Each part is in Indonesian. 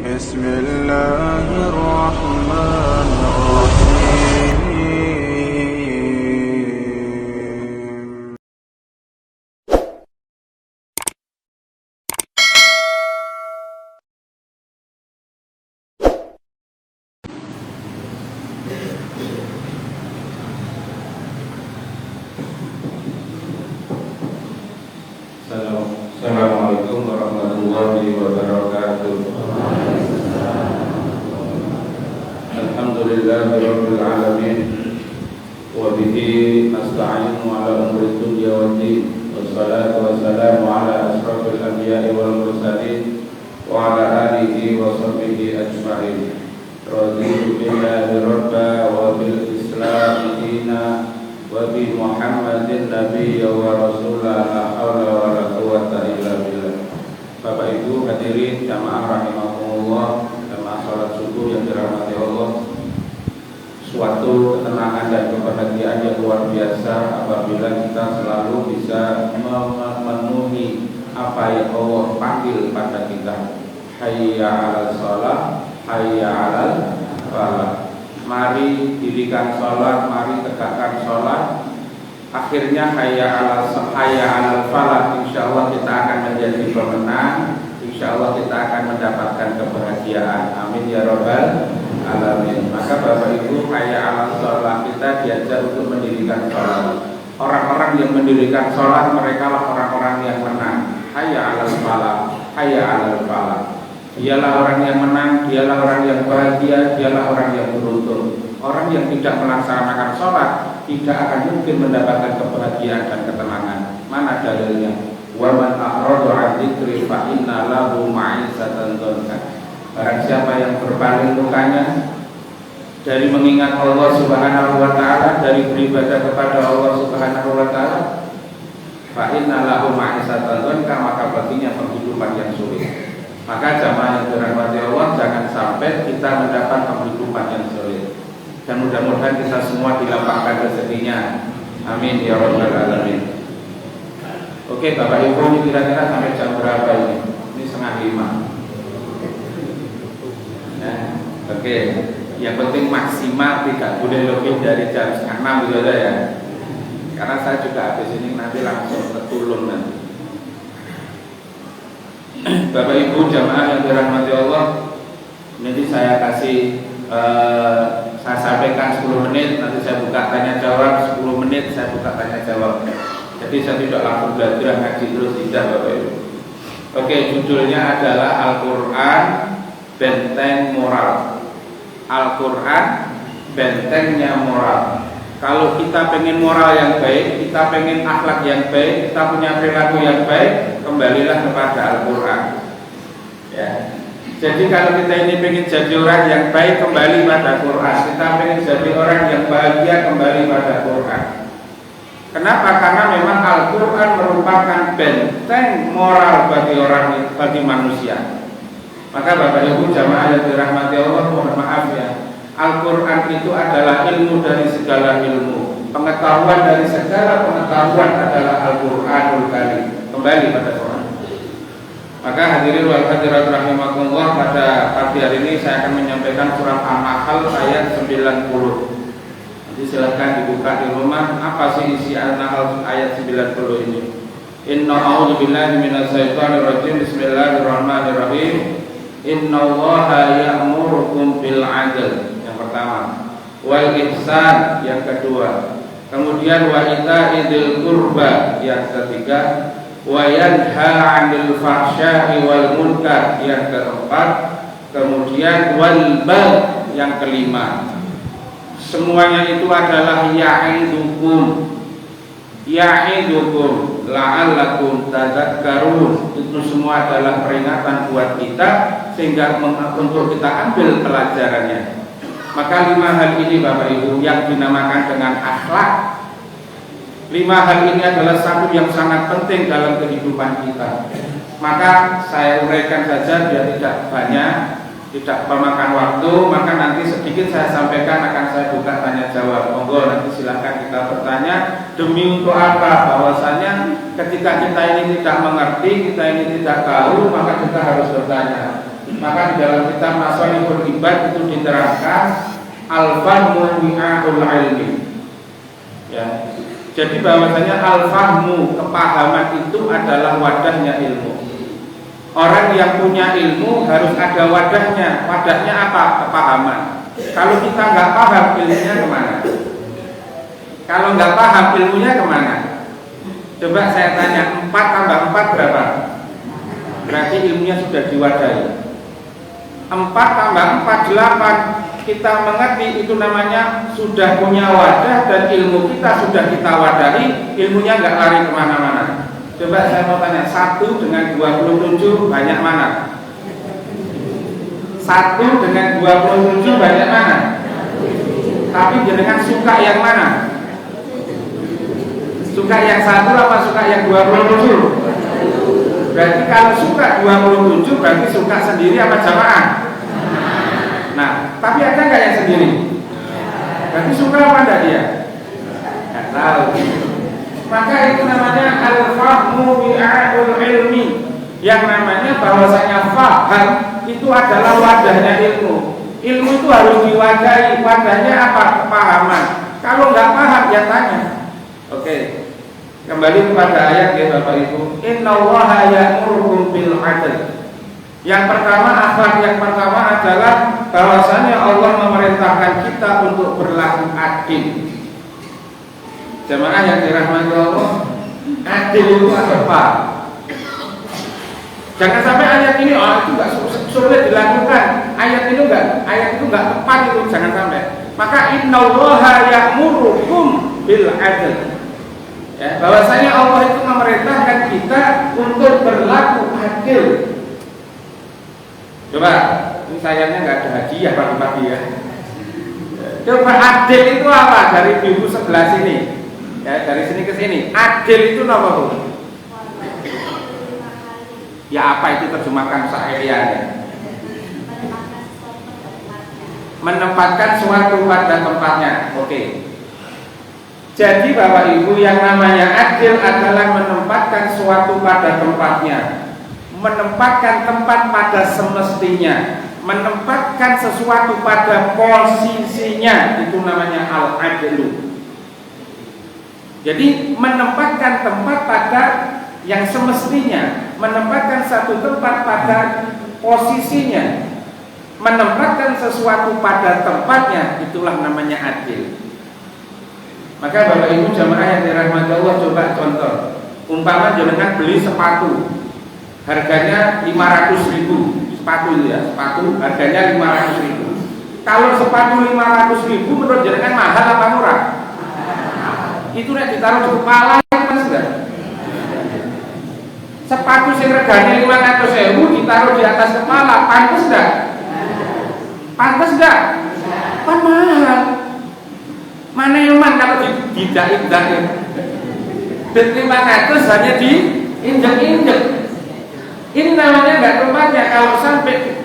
بسم الله الرحمن الرحيم. Assalamualaikum warahmatullahi wabarakatuh. Alhamdulillahirabbil alamin wa bihi nasta'inu ala umuri dunya waddin. Wassalatu wassalamu ala asrofil anbiya'i wal mursalin wa ala alihi wa sahbihi ajma'in. Raditu billahi rabba wa bil islam dina wa bi Muhammadin nabiyya wa rasulah, la haula wa la quwwata illa billah. Bapak Ibu hadirin jamaah rahimakumullah, jamaah salat subuh yang dirahmati Allah. Suatu ketenangan dan kebahagiaan yang luar biasa apabila kita selalu bisa memenuhi apa yang Allah panggil pada kita. Hayya 'alal shalah, hayya 'alal falah. Mari dirikan sholat, mari tegakkan sholat. Akhirnya hayya 'alal falah. Insyaallah kita akan menjadi pemenang. Insyaallah kita akan mendapatkan kebahagiaan. Amin ya rabbal alamin. Maka Bapak Ibu, hayya 'alal shalah, kita diajar untuk mendirikan sholat. Orang-orang yang mendirikan sholat, mereka lah orang-orang yang menang. Hayya 'alal falah, hayya 'alal falah. Dialah orang yang menang, dialah orang yang bahagia, dialah orang yang beruntung. Orang yang tidak melaksanakan sholat tidak akan mungkin mendapatkan kebahagiaan dan ketenangan. Mana dalilnya? Wa man a'rada 'an dzikri fa inna lahu ma'isatan dhanka. Barang siapa yang berpaling lukanya dari mengingat Allah Subhanahu wa taala, dari beribadah kepada Allah Subhanahu wa taala, fa inna lahu ma'isatan dhanka, maka baginya penghidupan yang sulit. Maka jamaah yang dirahmati Allah, jangan sampai kita mendapat penghidupan yang sulit. Dan mudah-mudahan kita semua dilapangkan rezekinya. Amin ya rabbal alamin. Oke Bapak Ibu, ini kira-kira sampai jam berapa ini? Ini 4:30. Ya, oke. Yang penting maksimal tidak boleh lebih dari jam 5:30 gitu aja ya. Karena saya juga habis ini nanti langsung ketulung nanti. Bapak Ibu jamaah yang dirahmati Allah, nanti saya kasih saya sampaikan 10 menit, nanti saya buka tanya jawab 10 menit, saya buka tanya jawab. Jadi saya tidak langsung belajar ngaji terus, tidak Bapak Ibu. Oke, judulnya adalah Al-Quran Benteng Moral. Al-Quran bentengnya moral. Kalau kita pengen moral yang baik, kita pengen akhlak yang baik, kita punya perilaku yang baik, kembalilah kepada Al-Quran. Ya. Jadi kalau kita ini pengen jadi orang yang baik, kembali pada Quran. Kita pengen jadi orang yang bahagia, kembali pada Quran. Kenapa? Karena memang Al-Quran merupakan benteng moral bagi manusia. Maka Bapak Ibu jamaah yang dirahmati Allah, mohon maaf ya. Al-Quran itu adalah ilmu dari segala ilmu. Pengetahuan dari segala pengetahuan adalah Al-Quranul Karim. Kembali pada Quran. Maka hadirin wal hadirat rahimakumullah, pada pagi hari ini saya akan menyampaikan surat An-Nahl ayat 90. Nanti silahkan dibuka di rumah. Apa sih isi An-Nahl ayat 90 ini? Inna a'udzubillahi minasyaitonir rajim. Bismillahirrahmanirrahim. Innallaha ya'murukum bil 'adl. Pertama, wal ihsan yang kedua, kemudian wa ita'idil qurba yang ketiga, wa yanha 'anil fahsya'i wal munkar yang keempat, kemudian wal bagh yang kelima. Semuanya itu adalah ya'idukum la'allakum tadzakkarun. Itu semua adalah peringatan buat kita sehingga untuk kita ambil pelajarannya. Maka 5 hal ini Bapak Ibu yang dinamakan dengan akhlak. 5 hal ini adalah satu yang sangat penting dalam kehidupan kita. Maka saya uraikan saja biar tidak banyak, tidak memakan waktu. Maka nanti sedikit saya sampaikan, akan saya buka tanya jawab. Monggo nanti silahkan kita bertanya. Demi untuk apa? Bahwasanya ketika kita ini tidak mengerti, kita ini tidak tahu, maka kita harus bertanya. Maka di dalam kitab Masalihul Ibad itu diterangkan al-fahmu wi'a'ul ilmi. Ya. Jadi bahwasanya al-fahmu, kepahaman itu adalah wadahnya ilmu. Orang yang punya ilmu harus ada wadahnya. Wadahnya apa? Kepahaman. Kalau kita nggak paham, ilmunya kemana? Kalau nggak paham, ilmunya kemana? Coba saya tanya, 4 tambah 4 berapa? Berarti ilmunya sudah diwadahi. 4 tambah 4, 8. Kita mengerti itu namanya sudah punya wadah dan ilmu kita sudah kita wadahi, ilmunya nggak lari kemana-mana. Coba saya mau tanya, 1 dengan 27 banyak mana? 1 dengan 27 banyak mana? Tapi jenengan suka yang mana? Suka yang 1 apa suka yang 27? Berarti kalau suka 27 berarti suka sendiri apa jamaah? Nah, tapi ada nggak yang sendiri? Berarti suka apa enggak dia? Nggak tahu. Maka itu namanya al-fahmu wi'a'ul ilmi. Yang namanya bahwasanya faham itu adalah wadahnya ilmu. Ilmu itu harus diwadahi. Wadahnya apa? Kepahaman. Kalau nggak paham ya tanya. Oke. Kembali kepada ayat ya Bapak Ibu. Innallaha ya'murukum bil 'adl. Yang pertama, akhlak yang pertama adalah bahwasanya Allah memerintahkan kita untuk berlaku adil. Jemaah yang dirahmati Allah, adil itu apa? Jangan sampai ayat ini itu nggak sulit dilakukan. Ayat itu nggak tepat itu, jangan sampai. Maka innallaha ya'murukum bil 'adl. Ya, bahwasanya Allah itu memerintahkan kita untuk berlaku adil. Coba, ini sayangnya nggak ada hadiah pagi-pagi ya. Coba adil itu apa? Dari ibu sebelah sini, ya dari sini ke sini. Adil itu apa bu? Ya apa itu terjemahkan sehariannya? Menempatkan suatu pada tempatnya. Oke. Jadi Bapak Ibu, yang namanya adil adalah menempatkan suatu pada tempatnya. Menempatkan tempat pada semestinya, menempatkan sesuatu pada posisinya, itu namanya al-adlu. Jadi menempatkan tempat pada yang semestinya, menempatkan satu tempat pada posisinya, menempatkan sesuatu pada tempatnya, itulah namanya adil. Maka Bapak Ibu jamaah yang dirahmati Allah, coba contoh, umpama jenengan beli sepatu. Harganya 500.000 sepatu itu ya, sepatu harganya 500.000. Kalau sepatu 500.000 menurut jenengan mahal apa murah? Itu nek ditaruh di kepala pantes enggak? Sepatu sing regane 500.000 ditaruh di atas kepala pantes enggak? Pantes enggak? Kan mahal. Mana yang man kalau dijahit-jahit? Dan 500 hanya diinjek-injek. Ini namanya nggak tempatnya. Kalau sampai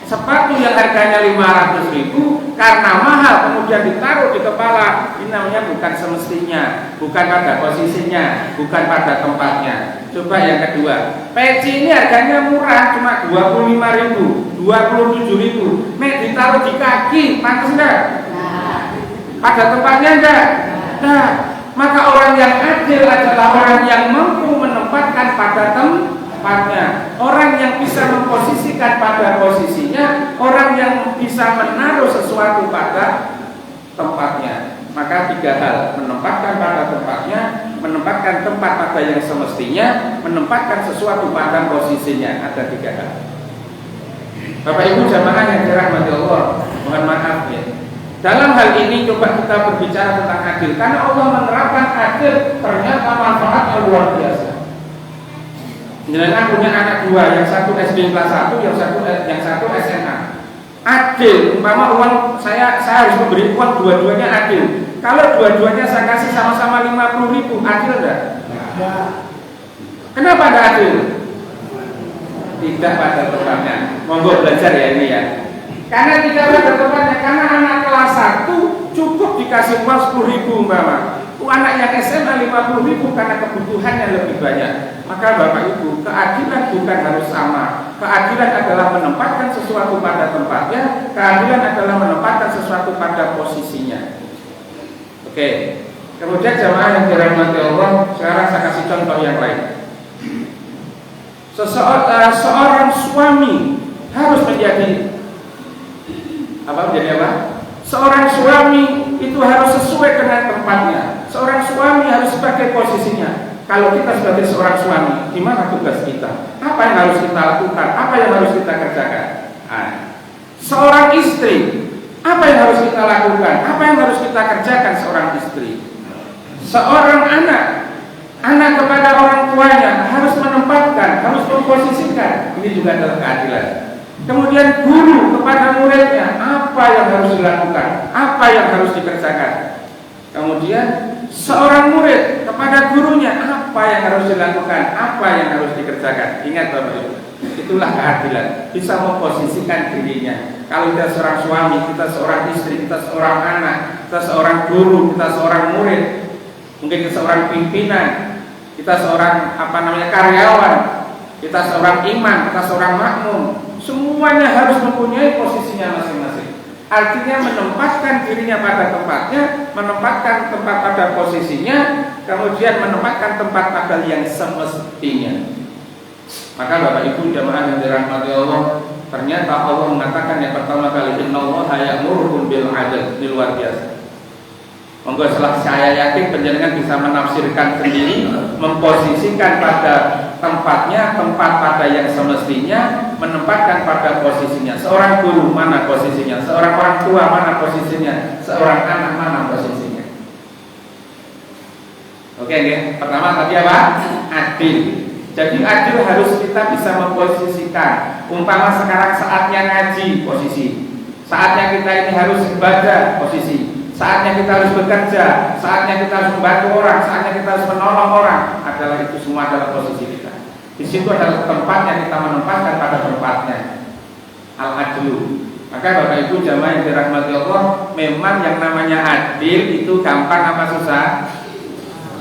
sepatu yang harganya 500.000 karena mahal kemudian ditaruh di kepala, ini namanya bukan semestinya, bukan pada posisinya, bukan pada tempatnya. Coba yang kedua, peci ini harganya murah, cuma 25.000, 27.000. Nek ditaruh di kaki, pantas enggak? Pada tempatnya enggak? Nah, maka orang yang adil adalah orang yang mampu menempatkan pada tempatnya. Orang yang bisa memposisikan pada posisinya, orang yang bisa menaruh sesuatu pada tempatnya. Maka 3 hal, menempatkan pada tempatnya, menempatkan tempat pada yang semestinya, menempatkan sesuatu pada posisinya. Ada 3 hal. Bapak Ibu jamaah yang dirahmati Allah, mohon maaf ya. Dalam hal ini coba kita berbicara tentang adil, karena Allah menerapkan adil ternyata manfaatnya luar biasa. Jenengan punya anak 2, yang satu SD kelas 1, yang satu SMA. Adil, umpama uang saya harus memberi uang dua-duanya adil. Kalau dua-duanya saya kasih sama-sama 50.000, adil enggak? Ya. Kenapa enggak adil? Tidak pada tempatnya. Monggo belajar ya ini ya. Karena tidak pada tempatnya. Karena anak kelas 1 cukup dikasih uang 10.000 umpama. anak yang SMA 50.000 karena kebutuhannya lebih banyak. Maka Bapak Ibu, keadilan bukan harus sama. Keadilan adalah menempatkan sesuatu pada tempatnya. Keadilan adalah menempatkan sesuatu pada posisinya. Oke. Kemudian jamaah yang dirahmati Allah, sekarang saya kasih contoh yang lain. Seorang suami harus menjadi apa? Seorang suami itu harus sesuai dengan tempatnya. Seorang suami harus sebagai posisinya. Kalau kita sebagai seorang suami, di mana tugas kita? Apa yang harus kita lakukan? Apa yang harus kita kerjakan? Seorang istri, apa yang harus kita lakukan? Apa yang harus kita kerjakan seorang istri? Seorang anak kepada orang tuanya harus menempatkan, harus memposisikan. Ini juga adalah keadilan. Kemudian guru kepada muridnya, apa yang harus dilakukan, apa yang harus dikerjakan. Kemudian seorang murid kepada gurunya, apa yang harus dilakukan, apa yang harus dikerjakan. Ingat Bapak Ibu, itulah keadilan. Bisa memposisikan dirinya. Kalau kita seorang suami, kita seorang istri, kita seorang anak, kita seorang guru, kita seorang murid, mungkin kita seorang pimpinan, kita seorang karyawan, kita seorang imam, kita seorang makmum. Semuanya harus mempunyai posisinya masing-masing. Artinya menempatkan dirinya pada tempatnya, menempatkan tempat pada posisinya, kemudian menempatkan tempat pada yang semestinya. Maka Bapak Ibu jamaah yang dirahmati Allah, ternyata Allah mengatakan yang pertama kali, innallaha ya'murukum bil 'adl. Ini luar biasa. Monggo setelah saya yakin penjenengan bisa menafsirkan sendiri, memposisikan pada tempatnya, tempat pada yang semestinya, menempatkan pada posisinya. Seorang guru mana posisinya, seorang orang tua mana posisinya, seorang anak mana posisinya. Oke, okay. Pertama tadi apa? Adil. Jadi adil harus kita bisa memposisikan. Umpama sekarang saatnya ngaji, posisi. Saatnya kita ini harus ibadah, posisi. Saatnya kita harus bekerja, saatnya kita harus membantu orang, saatnya kita harus menolong orang. Adalah itu semua adalah posisi kita. Di situ adalah tempatnya kita menempatkan pada tempatnya. Al-adlu. Maka Bapak Ibu jamaah yang dirahmati Allah, memang yang namanya adil itu gampang apa susah?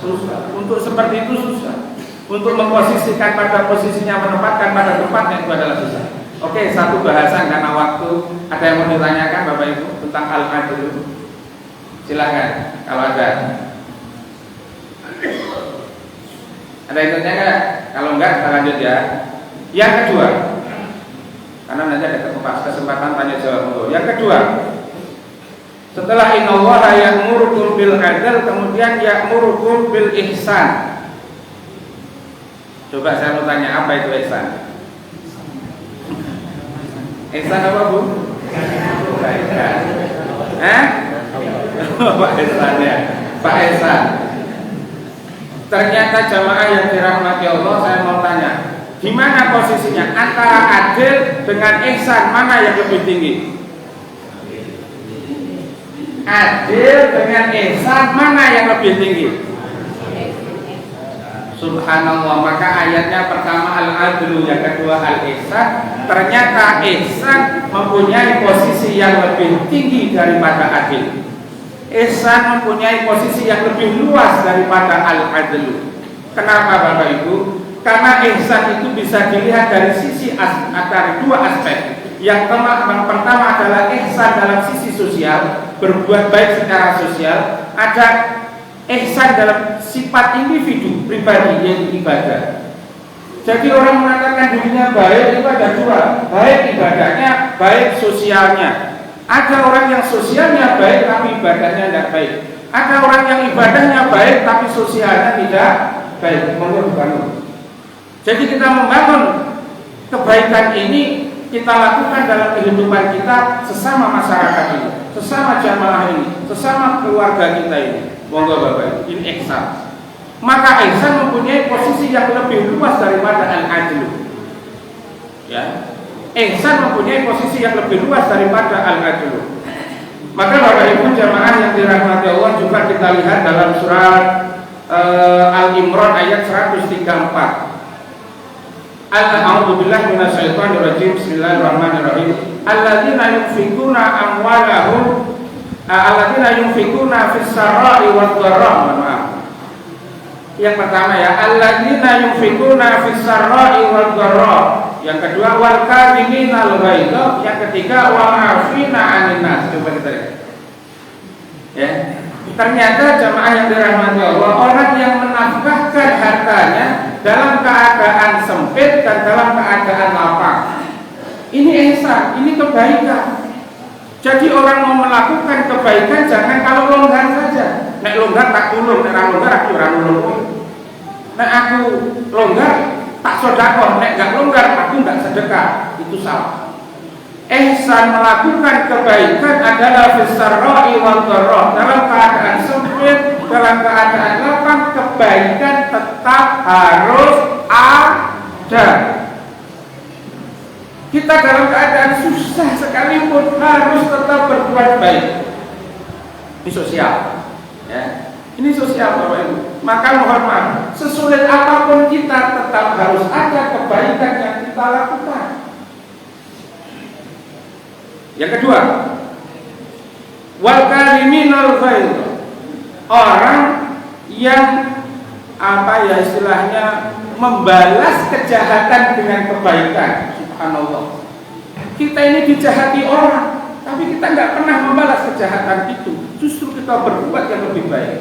Susah. Untuk seperti itu susah. Untuk memposisikan pada posisinya, menempatkan pada tempatnya itu adalah susah. Oke, satu bahasan karena waktu. Ada yang mau ditanyakan Bapak Ibu tentang al-adlu? Silakan kalau ada. Ada yang tanya? Kalau enggak kita lanjut ya. Yang kedua, karena nanti ada kesempatan tanya jawab. Yang kedua, setelah innallaha ya'murukum bil 'adl, kemudian ya'murukum bil ihsan. Coba saya mau tanya, apa itu ihsan? Ihsan apa Bu? Pak Ihsan ya, Pak Ihsan. Ternyata jamaah yang dirahmati Allah, saya mau tanya, gimana posisinya antara adil dengan ihsan, mana yang lebih tinggi? Adil dengan ihsan, mana yang lebih tinggi? Subhanallah. Maka ayatnya pertama al-adlu, yang kedua al-ihsan. Ternyata ihsan mempunyai posisi yang lebih tinggi daripada adil. Ihsan mempunyai posisi yang lebih luas daripada al-adlu. Kenapa Bapak Ibu? Karena ihsan itu bisa dilihat dari sisi dari dua aspek. Yang pertama adalah ihsan dalam sisi sosial, berbuat baik secara sosial. Ada ihsan dalam sifat individu pribadi yang ibadah. Jadi orang mengatakan dirinya baik itu ada dua, baik ibadahnya, baik sosialnya. Ada orang yang sosialnya baik tapi ibadahnya tidak baik. Ada orang yang ibadahnya baik tapi sosialnya tidak baik. Jadi kita membangun kebaikan ini kita lakukan dalam kehidupan kita sesama masyarakat ini, sesama jamaah ini, sesama keluarga kita ini. Monggo Bapak, ini ihsan. Maka ihsan mempunyai posisi yang lebih luas daripada al-adlu. Ya. Ihsan mempunyai posisi yang lebih luas daripada al-adlu. Maka Bapak Ibu jamaah yang dirahmati Allah, juga kita lihat dalam surat Al-Imran ayat 134. A'udzubillahi minasyaitonir rajim. Bismillahirrahmanirrahim. Alladzina yunfikuna amwalahum alladzina yunfikuna fis sarai wad dharra. Maaf. Yang pertama ya, alladzina yunfiquna fis sarra'i wal dharra. Yang kedua, wal kadhiminal ghaidha. Yang ketiga, wal 'afina 'anil nas. Coba kita lihat. Ya. Ternyata jamaah yang dirahmati Allah, orang yang menafkahkan hartanya dalam keadaan sempit dan dalam keadaan lapang. Ini ihsan, ini kebaikan. Jadi orang mau melakukan kebaikan jangan kalau longgar saja. Nek longgar tak tulung, nek longgar aku ora nulung. Nek aku longgar tak sedekah, nek gak longgar aku gak sedekah. Itu salah. Ihsan melakukan kebaikan adalah fisarra'i wal dharra. Dalam keadaan sempit, dalam keadaan lapang, kebaikan tetap harus ada. Kita dalam keadaan susah sekalipun harus tetap berbuat baik. Ini sosial, ya. Ini sosial Bapak Ibu. Maka mohon maaf, sesulit apapun kita tetap harus ada kebaikan yang kita lakukan. Yang kedua, wal kadhiminal ghaidha. Orang yang istilahnya membalas kejahatan dengan kebaikan. Subhanallah. Kita ini dijahati orang, tapi kita nggak pernah membalas kejahatan itu. Justru kita berbuat yang lebih baik.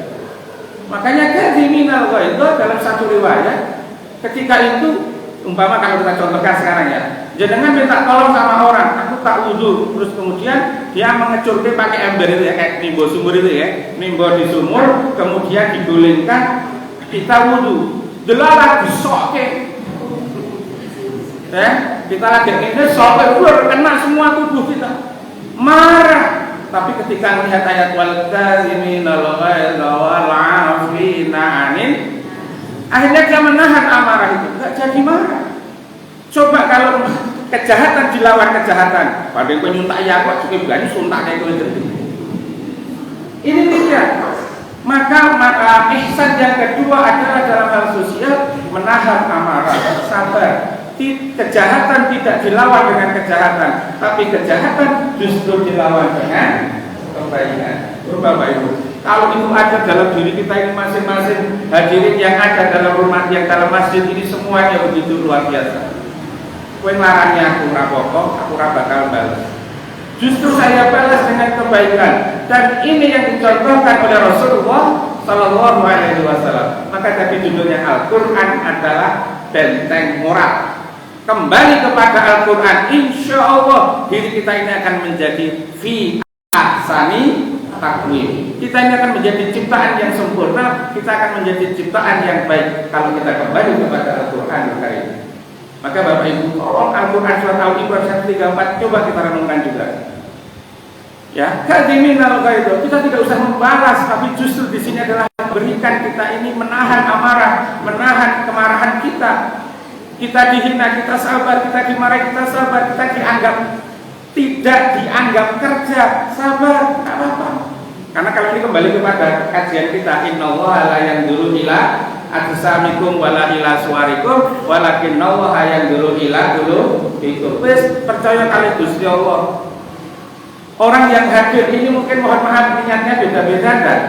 Makanya kadhiminal ghaidha dalam satu riwayat, ketika itu umpama kalau kita contohkan sekarang ya, jenengan minta tolong sama orang, aku tak wudhu, terus kemudian dia mengecurkan pakai ember itu ya, kayak nimbo sumur itu ya, nimbo di sumur, kemudian digulingkan, kita wudhu, delalah disokke, ya, kita lagi ini sokke, kena semua tubuh kita, marah. Tapi ketika melihat ayat wal kadhiminal ghaidha wal 'afina 'anil, akhirnya dia menahan amarah itu, nggak jadi marah. Coba kalau kejahatan dilawan kejahatan, pada yang penyuntak ya kok cukup berani suntaknya itu. Ini tidak. Maka ihsan yang kedua adalah dalam hal sosial menahan amarah, sabar. Kejahatan tidak dilawan dengan kejahatan, tapi kejahatan justru dilawan dengan kebaikan. Bapak Ibu, kalau itu ada dalam diri kita ini masing-masing, hadirin yang ada dalam rumah, yang dalam masjid ini semuanya begitu luar biasa. Kowe larangnya aku rapopo, aku bakal balas. Justru saya balas dengan kebaikan, dan ini yang dicontohkan oleh Rasulullah Sallallahu Alaihi Wasallam. Maka tadi judulnya Al-Quran adalah benteng moral. Kembali kepada Al-Quran, insya Allah diri kita ini akan menjadi fi ahsani taqwim. Kita ini akan menjadi ciptaan yang sempurna, kita akan menjadi ciptaan yang baik kalau kita kembali kepada Al-Quran Karim. Maka Bapak Ibu, tolong Al-Quran surat Al-Imran 134 coba kita renungkan juga. Ya, kadhiminal ghaidha, kita tidak usah membalas, tapi justru di sini adalah memberikan kita ini menahan amarah, menahan kemarahan kita. Kita dihina, kita sabar, kita dimarahi, kita sabar, kita tidak dianggap kerja, sabar, tidak apa-apa. Karena kalau ini kembali kepada kajian kita, innallaha la yanzuru ila ajsamikum wala ila suwarikum walakinnallaha yanzuru ila qulubikum. Wis percaya kali Gusti Allah. Orang yang hadir ini mungkin mohon maaf niatnya beda-beda kan?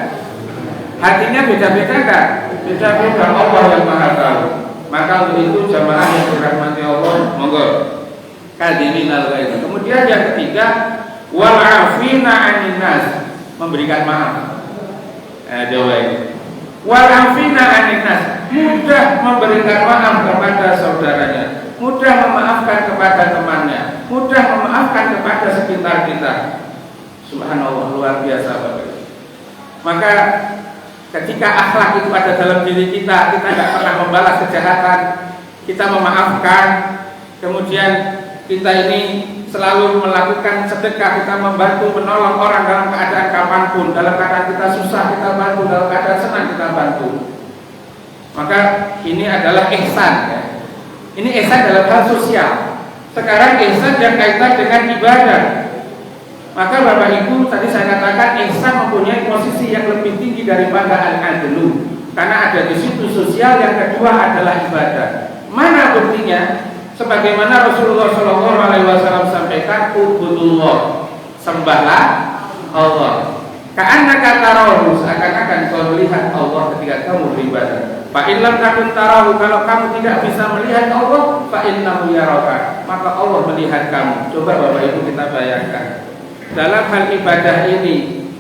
Hatinya beda-beda kan? Beda-beda, Allah yang Maha Tahu. Maka untuk itu jamaah yang dirahmati Allah, monggo kadhiminal ghaidha. Kemudian yang ketiga, wal 'afina 'anil nas, memberikan maaf. Wal 'afina 'anil nas, mudah memberikan maaf kepada saudaranya, mudah memaafkan kepada temannya, mudah memaafkan kepada sekitar kita. Subhanallah, luar biasa Bapak. Maka ketika akhlak itu ada dalam diri kita, kita tidak pernah membalas kejahatan, kita memaafkan, kemudian kita ini selalu melakukan sedekah, kita membantu menolong orang dalam keadaan kapanpun, dalam keadaan kita susah kita bantu, dalam keadaan senang kita bantu. Maka ini adalah ihsan ya. Ini ihsan dalam hal sosial. Sekarang ihsan yang kaitan dengan ibadah. Maka Bapak Ibu, tadi saya katakan ihsan mempunyai posisi yang lebih tinggi daripada al-adlu, karena ada di situ sosial. Yang kedua adalah ibadah. Mana buktinya? Sebagaimana Rasulullah SAW sampaikan, ubudullah, sembahlah Allah. Ka'annaka tarahu, seakan-akan kau melihat Allah ketika kamu beribadah. Fa in lam takun tarahu, kalau kamu tidak bisa melihat Allah, fa innahu yaraka, maka Allah melihat kamu. Coba Bapak Ibu kita bayangkan. Dalam hal ibadah ini,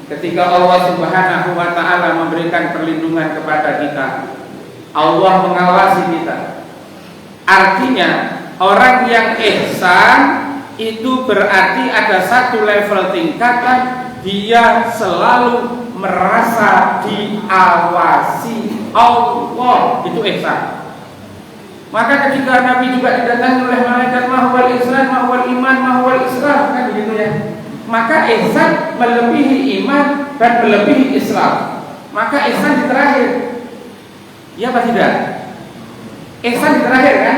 ketika Allah Subhanahu wa taala memberikan perlindungan kepada kita, Allah mengawasi kita. Artinya, orang yang ihsan itu berarti ada satu level tingkatan, dia selalu merasa diawasi Allah, itu ihsan. Maka ketika Nabi juga didatangi oleh malaikat, mahwal ihsan, mahwal iman, mahwal islam, kan begitu ya. Maka ihsan melebihi iman dan melebihi Islam. Maka ihsan di terakhir. Ya apa tidak? Ihsan di terakhir kan?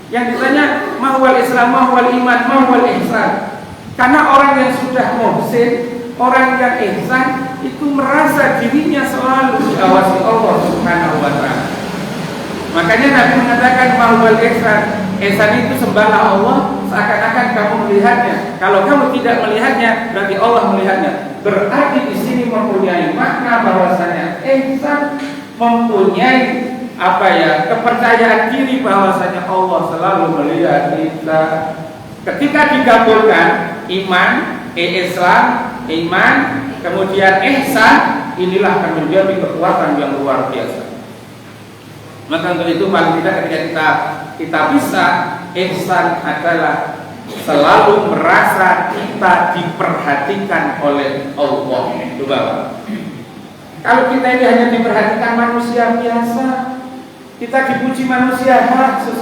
Yang ditanya mahwal Islam, mahwal iman, mahwal ihsan. Karena orang yang sudah muhsin, orang yang ihsan itu merasa dirinya selalu diawasi Allah Subhanahu wa taala. Makanya Nabi mengatakan mahwal ihsan, ihsan itu sembahlah Allah seakan-akan kamu melihatnya. Kalau kamu tidak melihatnya, berarti Allah melihatnya. Berarti di sini mempunyai makna bahwasanya ihsan mempunyai kepercayaan diri bahwasanya Allah selalu melihat kita. Ketika digabungkan iman, Islam, iman, kemudian ihsan, inilah akan menjadi kekuatan yang luar biasa. Maka untuk itu paling tidak ketika kita bisa, ihsan adalah selalu merasa kita diperhatikan oleh Allah. Itu Bapak. Kalau kita ini hanya diperhatikan manusia biasa, kita dipuji manusia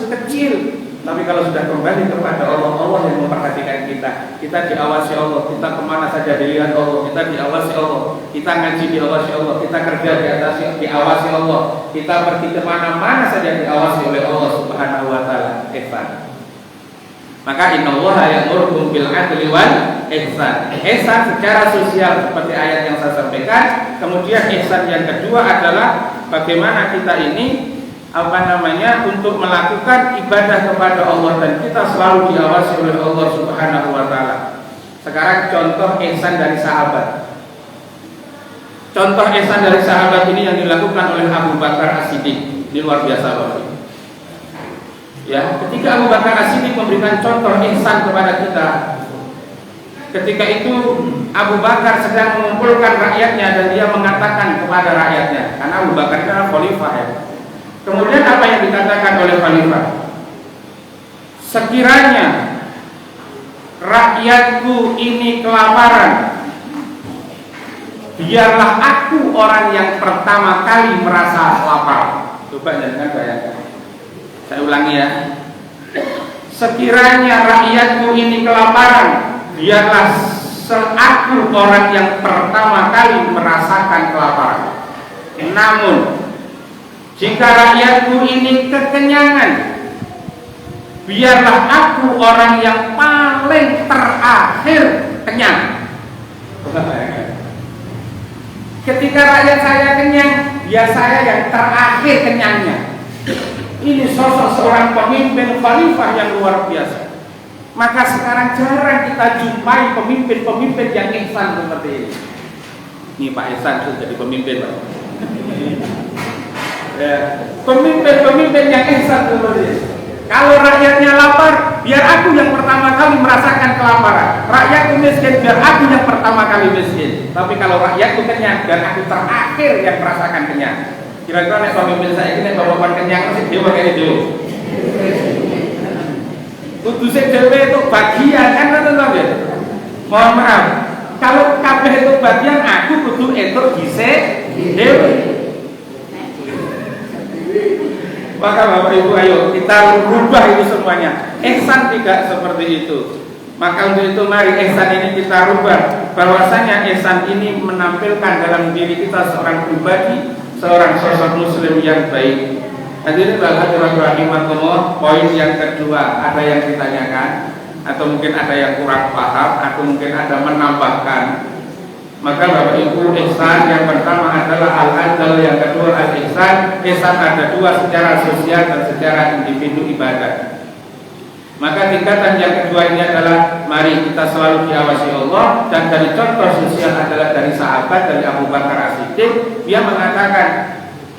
kecil. Tapi kalau sudah kembali kepada Allah, Allah yang memperhatikan kita. Kita diawasi Allah, kita kemana saja dilihat Allah, kita diawasi Allah, kita ngaji diawasi Allah, kita kerja diawasi Allah, kita pergi kemana-mana saja diawasi oleh Allah Subhanahu wa taala. Ihsan. Maka innallaha ya'murukum bil 'adli wal ihsan. Ihsan secara sosial seperti ayat yang saya sampaikan. Kemudian ihsan yang kedua adalah bagaimana kita ini untuk melakukan ibadah kepada Allah dan kita selalu diawasi oleh Allah Subhanahu wa taala. Sekarang contoh ihsan dari sahabat. Contoh ihsan dari sahabat ini yang dilakukan oleh Abu Bakar As-Siddiq. Ini luar biasa Bapak. Ya, ketika Abu Bakar As-Siddiq memberikan contoh ihsan kepada kita, ketika itu Abu Bakar sedang mengumpulkan rakyatnya dan dia mengatakan kepada rakyatnya, karena Abu Bakar itu adalah khalifah ya. Kemudian apa yang dikatakan oleh khalifah? Sekiranya rakyatku ini kelaparan, biarlah aku orang yang pertama kali merasa lapar. Coba jangan bayangkan. Saya ulangi ya. Sekiranya rakyatku ini kelaparan, biarlah aku orang yang pertama kali merasakan kelaparan. Namun jika rakyatku ini kekenyangan, biarlah aku orang yang paling terakhir kenyang. Ketika rakyat saya kenyang, biar saya yang terakhir kenyangnya. Ini sosok seorang pemimpin khalifah yang luar biasa. Maka sekarang jarang kita jumpai pemimpin-pemimpin yang ihsan seperti ini. Ini Pak Ihsan sudah jadi pemimpin Pak. Ya, pemimpin-pemimpin yang ihsan seperti ini. Kalau rakyatnya lapar, biar aku yang pertama kali merasakan kelaparan. Rakyatku miskin, biar aku yang pertama kali miskin. Tapi kalau rakyatku kenyang, biar aku terakhir yang merasakan kenyang. Kira-kira nek pemimpin saya ini bawa kenyang sih dewa kayak itu. Kudu sing dhewe itu bagian kan ngono ya. Mohon maaf. Kalau kabeh itu bagian aku kudu entuk dhisik dhewe. Maka Bapak Ibu ayo kita rubah itu semuanya. Ihsan tidak seperti itu. Maka untuk itu mari ihsan ini kita rubah. Bahwasanya ihsan ini menampilkan dalam diri kita seorang pribadi, seorang sosok muslim yang baik. Hadirin rahimakumullah, poin yang kedua ada yang ditanyakan atau mungkin ada yang kurang paham atau mungkin ada menambahkan. Maka Bapak Ibu, ihsan yang pertama adalah al-adl, yang kedua al-ihsan. Ihsan ada dua, secara sosial dan secara individu ibadah. Maka tingkatan yang kedua ini adalah mari kita selalu diawasi Allah. Dan dari contoh sosial adalah dari sahabat, dari Abu Bakar As-Siddiq. Dia mengatakan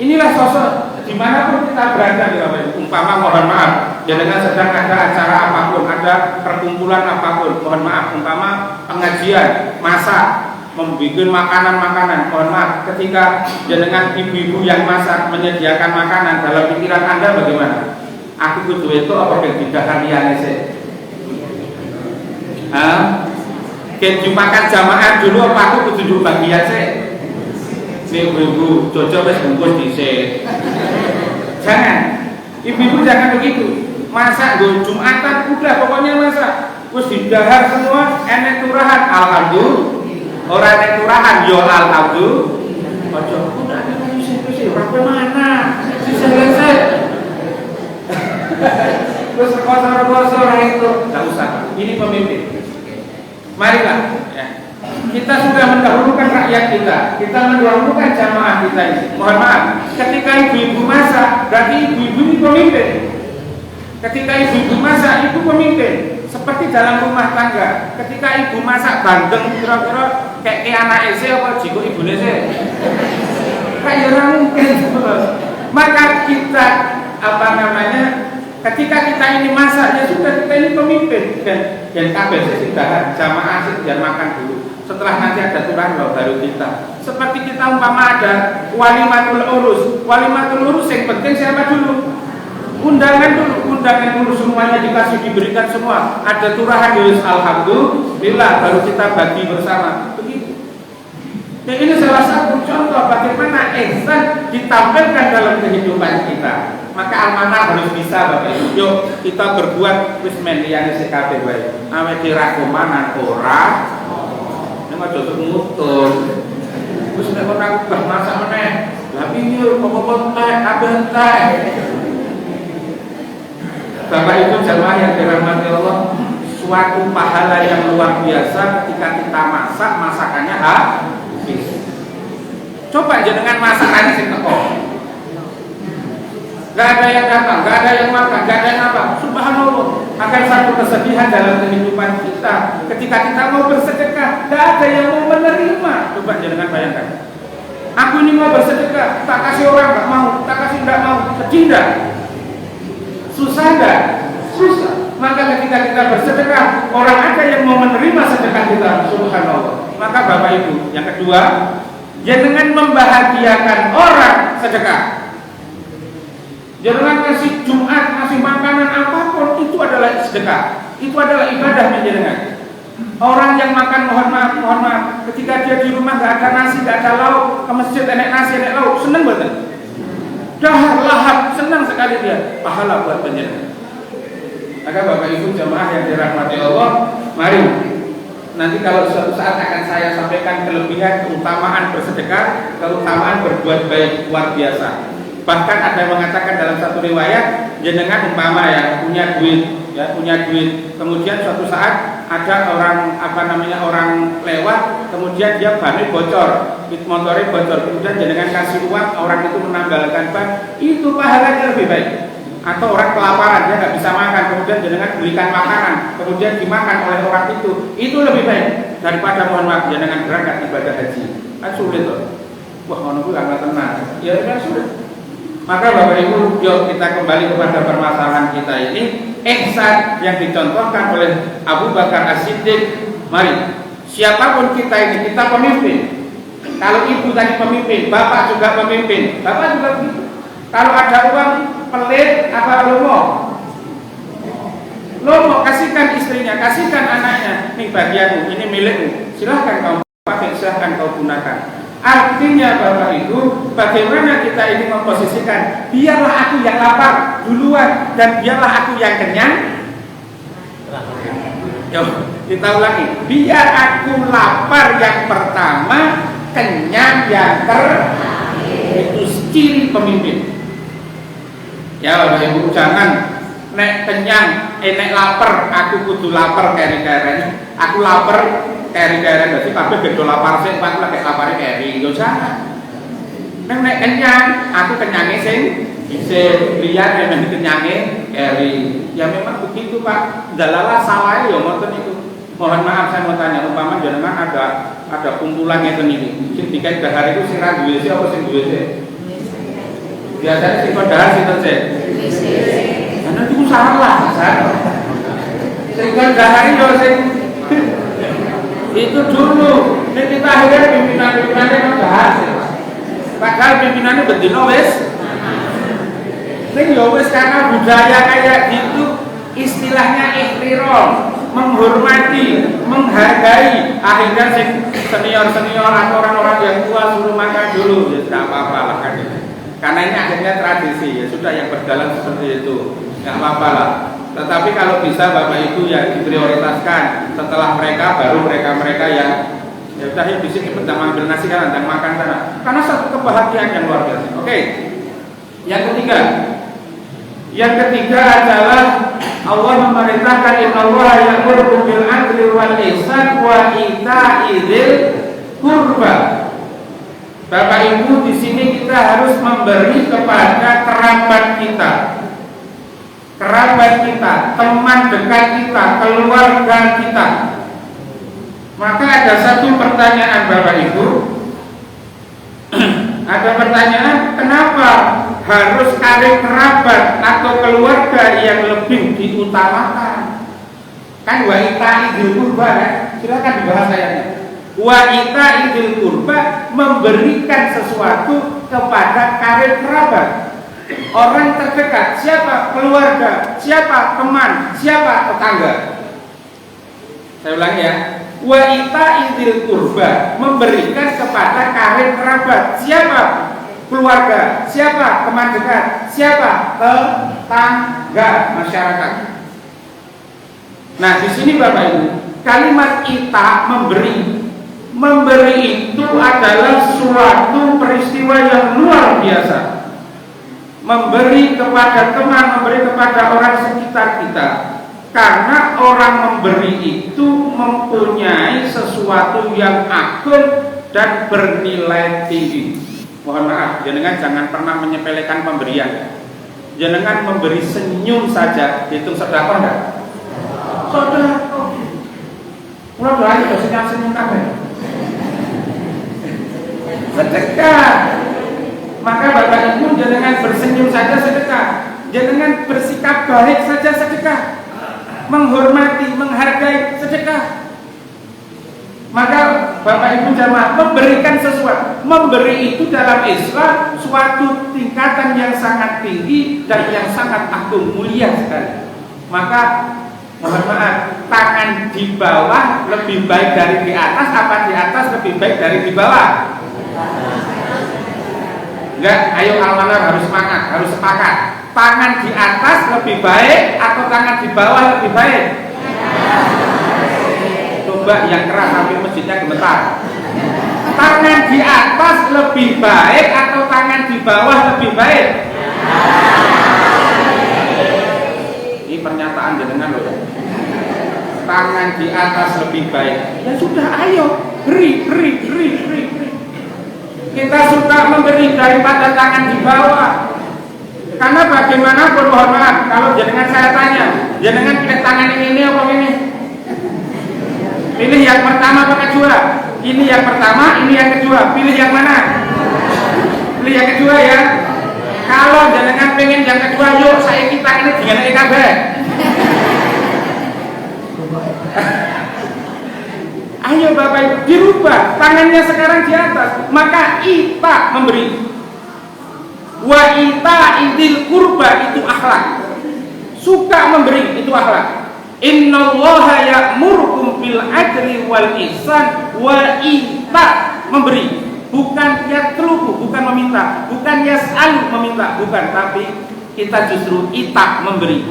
Inilah sosok dimanapun kita berada di Bapak Ibu. Umpama mohon maaf, jenengan sedang ada acara apapun, ada perkumpulan apapun, mohon maaf, umpama pengajian, masak, membuat makanan-makanan, mohon maaf, ketika jenengan ibu-ibu yang masak menyediakan makanan, dalam pikiran Anda bagaimana? Aku kudu itu apa tidak kalian sih? Keju makan jamaah dulu apa aku kudu dulu bagian sih? Ibu-ibu, Jojo wis bungkus dhisik. Jangan, ibu-ibu jangan begitu. Masak go Jumatan udah pokoknya masak. Wis didahar semua, enek turahan alhamdulillah. Ora enek turahan yo alhamdulillah. Ojo udah ada sih ora mana. Sisih-sisih. Terus kosor-kosor itu enggak usah. Ini pemimpin. Marilah ya. Kita sudah mendahulukan rakyat kita mendahulukan jamaah kita ini. Mohon maaf, ketika ibu-ibu masak, berarti ibu-ibu ini pemimpin. Ketika ibu-ibu masak, itu pemimpin. Seperti dalam rumah tangga, ketika ibu masak bandeng, kira-kira kayak anak ese apa jiko ibunya sih? Kayak orang mungkin. Maka kita ketika kita ini masak, ya sudah kita ini pemimpin dan kabeh sudah jamaah jangan makan dulu. Setelah nanti ada turun baru kita. Seperti kita umpama ada walimatul urus yang penting siapa dulu? Undangan dulu semuanya diberikan semua. Ada turahan dulu alhamdulillah baru kita bagi bersama. Begitu. Ya ini salah satu contoh bagaimana ihsan ditampilkan dalam kehidupan kita. Maka amanah harus bisa Bapak Ibu. Yuk kita berbuat wis men liyane sik kabeh wae. Awake dirakumanan ora aja mutus. Terus nek ora ubah masak meneh. Lah piye kok teh kabeh teh. Bapak Ibu jamaah yang dirahmati Allah, suatu pahala yang luar biasa ketika kita masak masakannya habis. Coba jenengan masakannya sing teko. Gak ada yang datang, gak ada yang makan, gak ada yang apa. Subhanallah, akan satu kesedihan dalam kehidupan kita. Ketika kita mau bersedekah, gak ada yang mau menerima. Coba jangan bayangkan. Aku ini mau bersedekah, tak kasih orang gak mau, tak kasih gak mau, sedih gak? Susah gak? Susah. Maka ketika kita bersedekah, orang ada yang mau menerima sedekah kita. Subhanallah. Maka Bapak Ibu, yang kedua, jangan membahagiakan orang sedekah. Jangan kasih Jumat, kasih makanan apapun, itu adalah sedekah. Itu adalah ibadah menjenengan. Orang yang makan mohon maaf, ketika dia di rumah gak ada nasi, gak ada lauk, ke masjid enek nasi, enek lauk, seneng banget. Dahar lahap, senang sekali dia. Pahala buat penjenengan. Maka Bapak Ibu jamaah yang dirahmati Allah, mari nanti kalau suatu saat akan saya sampaikan kelebihan keutamaan bersedekah, keutamaan berbuat baik luar biasa. Bahkan ada yang mengatakan dalam satu riwayat, jenengan umpama ya punya duit, kemudian suatu saat ada orang lewat, kemudian dia bannya bocor, motornya bocor, kemudian jenengan kasih uang, orang itu menambahkan ban, itu pahalanya lebih baik. Atau orang kelaparan, dia nggak bisa makan, kemudian jenengan belikan makanan, kemudian dimakan oleh orang itu lebih baik daripada mohon maaf jenengan berangkat ibadah haji. Kan sulit tuh. Wah, menunggu nggak tenang. Ya kan sulit. Maka Bapak Ibu, yuk kita kembali kepada permasalahan kita ini. Ihsan yang dicontohkan oleh Abu Bakar As-Siddiq. Mari, siapapun kita ini, kita pemimpin. Kalau ibu tadi pemimpin, bapak juga pemimpin. Bapak juga begitu. Kalau ada uang pelit apa lomo, kasihkan istrinya, kasihkan anaknya. Ini bagianmu, ini milikmu. Silahkan kau pakai, silahkan kau gunakan. Artinya Bapak Ibu, bagaimana kita ini memposisikan, biarlah aku yang lapar duluan dan biarlah aku yang kenyang. Yuk, kita ulangi. Biar aku lapar yang pertama, kenyang yang terakhir. Itu ciri pemimpin. Ya Bapak Ibu, jangan nek kenyang, nek lapar, aku kudu lapar keri-keren. Aku lapar keri-keren, berarti kabeh beda lapar sing aku lagi lapare keri. Yo jangan. Nek kenyang, aku kenyange sing dhisik, liyan nek kenyange keri. Ya memang begitu Pak. Dalalah salah ya ngoten itu. Mohon maaf saya mau tanya, umpama jenengan ada kumpulan ngeten iki. Sing dikai dahar itu sing ra duwe apa sing duwe sih? Biasanya si kodaan si tercek. Karena itu salah, salah. Si kodaan itu dulu. Ini kita akhirnya pimpinan-pimpinannya membahas. Padahal pimpinannya berdino wes. Ini ya wes karena budaya kayak gitu, istilahnya ihtiram, menghormati, menghargai. Akhirnya senior-senior atau orang-orang yang tua suruh makan dulu, ya tidak apa-apa lah kan. Karena ini akhirnya tradisi, ya sudah yang berjalan seperti itu, nggak apa-apa lah. Tetapi kalau bisa Bapak Ibu ya diprioritaskan, setelah mereka baru mereka yang ya udah ya bisa cepat ambil nasi kan, dan makan sana. Karena satu kebahagiaan yang luar biasa. Oke. Yang ketiga adalah Allah memerintahkan innallaha ya'muru bil 'adli wal ihsan wa ita'i dzil qurba. Bapak Ibu, di sini kita harus memberi kepada kerabat kita, teman dekat kita, keluarga kita. Maka ada satu pertanyaan Bapak Ibu. Ada pertanyaan, kenapa harus karib kerabat atau keluarga yang lebih diutamakan? Kan wa ita'i dzil qurba kan? Silakan dibahas ayatnya. Wa ita'i dzil qurba, memberikan sesuatu kepada karib kerabat. Orang terdekat, siapa? Keluarga, siapa? Teman, siapa? Tetangga. Saya ulangi ya. Wa ita'i dzil qurba, memberikan kepada karib kerabat. Siapa? Keluarga. Siapa? Teman dekat. Siapa? Tetangga, masyarakat. Nah, di sini Bapak Ibu, kalimat ita, memberi itu adalah suatu peristiwa yang luar biasa. Memberi kepada teman, memberi kepada orang sekitar kita. Karena orang memberi itu mempunyai sesuatu yang agung dan bernilai tinggi. Mohon maaf, jenengan jangan pernah menyepelekan pemberian. Jenengan memberi senyum saja, hitung sedekah enggak? Sedekah. Mulai doanya dosennya senyum kabeh. Sedekah. Maka Bapak Ibu, jenengan bersenyum saja sedekah. Jenengan bersikap baik saja sedekah. Menghormati, menghargai sedekah. Maka Bapak Ibu jamaah, memberikan sesuatu, memberi itu dalam Islam suatu tingkatan yang sangat tinggi dan yang sangat agung, mulia sekali. Maka mohon maaf, tangan di bawah lebih baik dari di atas, apa di atas lebih baik dari di bawah? Enggak, ayo almanar harus semangat, harus sepakat. Tangan di atas lebih baik atau tangan di bawah lebih baik? Coba yang keras sampai masjidnya gemetar. Tangan di atas lebih baik atau tangan di bawah lebih baik? Ini pernyataan jenengan loh. Tangan di atas lebih baik. Ya sudah, ayo beri. Kita suka memberi daripada tangan di bawah. Karena bagaimanapun, mohon maaf, kalau jenengan saya tanya, jenengan pilih tangan yang ini apa ini? Pilih yang pertama apa kedua? Ini yang pertama, ini yang kedua. Pilih yang mana? Pilih yang kedua ya. Kalau jenengan pengen yang kedua, yuk saya kita ini dengan EKB. Ayo Bapak Ibu, dirubah tangannya sekarang di atas, maka ita memberi. Wa ita idil kurba, itu akhlak. Suka memberi, itu akhlak. Innallaha ya'murukum bil adli wal ihsan wa ita, memberi. Bukan yatlubu, bukan meminta, bukan yas'alu, meminta, bukan, tapi kita justru ita, memberi.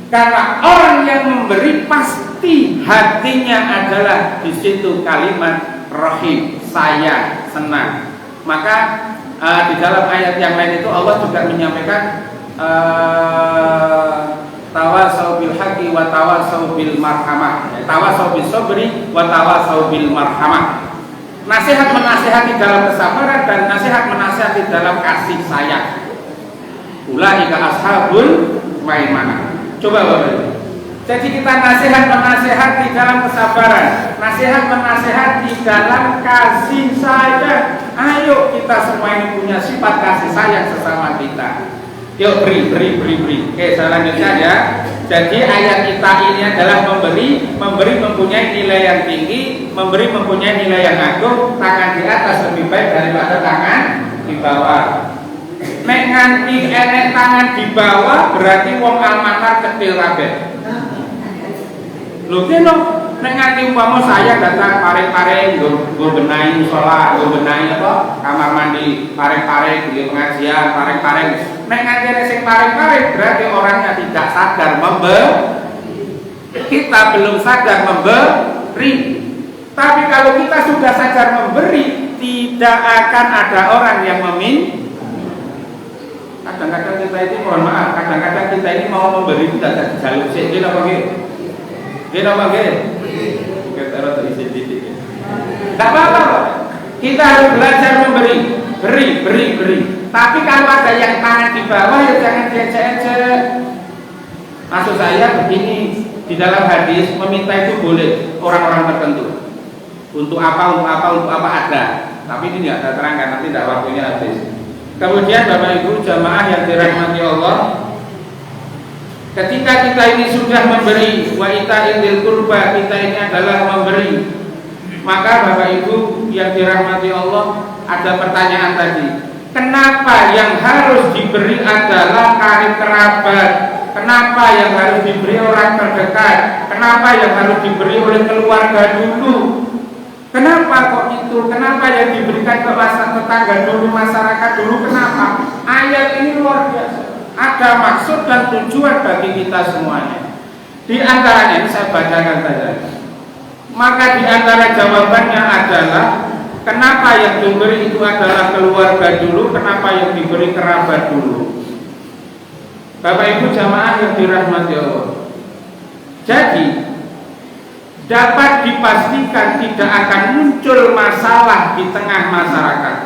Karena orang yang memberi pasti hatinya adalah di situ kalimat rahim, sayang, senang. Maka di dalam ayat yang lain itu Allah juga menyampaikan tawasau bil haqqi wa tawasau bil marhamah, tawasau bis sabri wa tawasau bil marhamah. Nasihat menasihati dalam kesabaran dan nasihat menasihati dalam kasih sayang. Ulaika ashabul maimanah. Coba Bapak. Jadi kita nasihat menasihati dalam kesabaran, nasihat menasihati dalam kasih sayang. Ayo kita semua ini punya sifat kasih sayang sesama kita. Yuk beri. Oke, selanjutnya ya. Jadi ayat kita ini adalah memberi mempunyai nilai yang tinggi, memberi mempunyai nilai yang agung. Tangan di atas lebih baik daripada tangan di bawah. Nek nganti enek tangan di bawah berarti wong almatar kecil kabeh. Lho kene nek nganti umpama saya datang pareng-pareng nggo benahi musala, nggo benahi apa kamar mandi, pareng-pareng di pengajian, pareng-pareng. Nek nganti nek sing pareng-pareng berarti orangnya tidak sadar kita belum sadar memberi. Tapi kalau kita sudah sadar memberi, tidak akan ada orang yang meminta. Kadang-kadang kita ini mohon maaf, kadang-kadang kita ini mau memberi itu tidak jaluk sih, dia apa gitu? Kita harus terisi titik. Tidak apa-apa, kita harus belajar memberi, beri. Tapi kalau ada yang tangan di bawah, ya jangan diejek-ejek. Maksud saya begini, di dalam hadis meminta itu boleh orang-orang tertentu. Untuk apa ada. Tapi ini tidak ada terangkan, nanti tidak waktunya habis. Kemudian Bapak Ibu jamaah yang dirahmati Allah, ketika kita ini sudah memberi, wa ita'il qurba, kita ini adalah memberi, maka Bapak Ibu yang dirahmati Allah, ada pertanyaan tadi, kenapa yang harus diberi adalah karib kerabat? Kenapa yang harus diberi orang terdekat? Kenapa yang harus diberi oleh keluarga dulu? Kenapa kok itu? Kenapa yang diberikan ke tetangga dulu, masyarakat dulu? Kenapa? Ayat ini luar biasa. Ada maksud dan tujuan bagi kita semuanya. Di antaranya ini saya bacakan saja. Maka di antara jawabannya adalah kenapa yang diberi itu adalah keluarga dulu, kenapa yang diberi kerabat dulu. Bapak Ibu jamaah yang dirahmati Allah. Jadi dapat dipastikan tidak akan muncul masalah di tengah masyarakat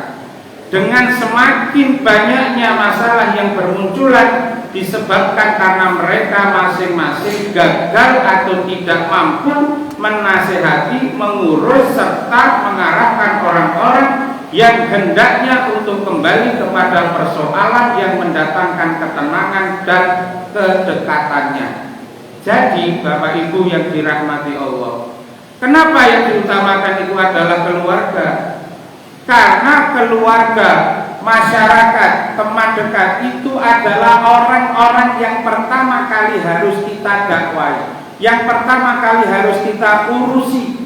dengan semakin banyaknya masalah yang bermunculan disebabkan karena mereka masing-masing gagal atau tidak mampu menasehati, mengurus serta mengarahkan orang-orang yang hendaknya untuk kembali kepada persoalan yang mendatangkan ketenangan dan kedekatannya. Jadi Bapak Ibu yang dirahmati Allah, kenapa yang diutamakan itu adalah keluarga? Karena keluarga, masyarakat, teman dekat itu adalah orang-orang yang pertama kali harus kita dakwai, yang pertama kali harus kita urusi.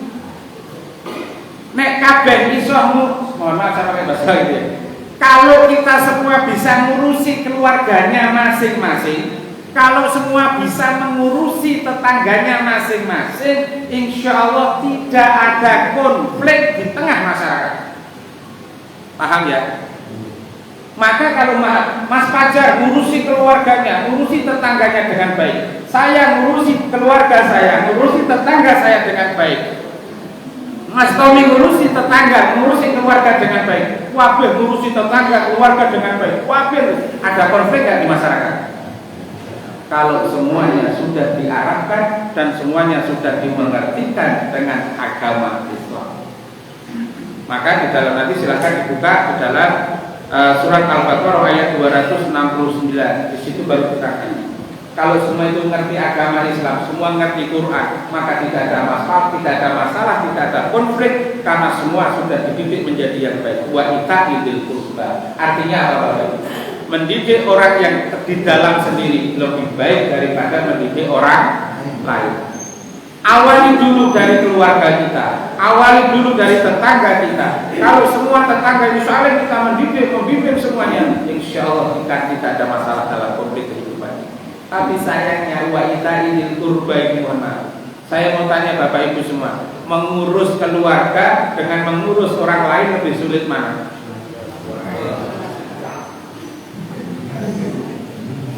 Nek kabeh iso mohon maaf saya pakai bahasa ini. Kalau kita semua bisa ngurusi keluarganya masing-masing, kalau semua bisa mengurusi tetangganya masing-masing, insya Allah tidak ada konflik di tengah masyarakat. Paham ya? Maka kalau Mas Fajar ngurusi keluarganya, ngurusi tetangganya dengan baik, saya ngurusi keluarga saya, ngurusi tetangga saya dengan baik, Mas Tommy ngurusi tetangga, ngurusi keluarga dengan baik, Wabil ngurusi tetangga, keluarga dengan baik, Wabil, ada konflik nggak di masyarakat? Kalau semuanya sudah diarahkan dan semuanya sudah dimengertikan dengan agama Islam, maka di dalam nanti silahkan dibuka di dalam surat Al-Baqarah ayat 269. Di situ baru kita kalau semua itu mengerti agama Islam, semua mengerti Quran, maka tidak ada masalah, tidak ada konflik karena semua sudah dididik menjadi yang baik. Wa ita'il qurba. Artinya apa Bapak? Mendidik orang yang di dalam sendiri lebih baik daripada mendidik orang lain. Awali dulu dari keluarga kita, awali dulu dari tetangga kita. Kalau semua tetangga ini saling kita membimbing semuanya, insya Allah tidak ada masalah dalam konflik kehidupan. Tapi sayangnya wa ita'il qurba ini mohon maaf. Saya mau tanya Bapak Ibu semua, mengurus keluarga dengan mengurus orang lain lebih sulit mana?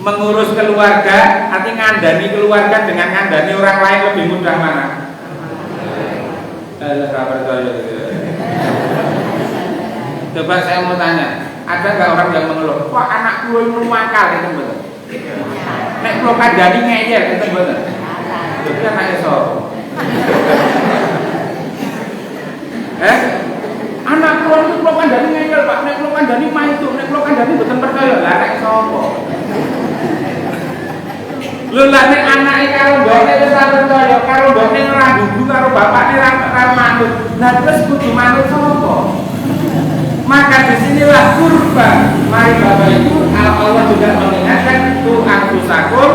Mengurus keluarga, artinya ngandani keluarga dengan ngandani orang lain lebih mudah mana? Coba saya mau tanya, ada nggak orang yang mengeluh? Wah anak gue itu makal, itu betul. Nek gue kandani ngeyel, itu betul. Itu anaknya soal. Anak gue itu kandani ngeyel. bapaknya ra manut, nah terus kudu manut sapa? Maka disinilah kurban. Mari Bapak Ibu, Allah juga mengingatkan tu anfusakum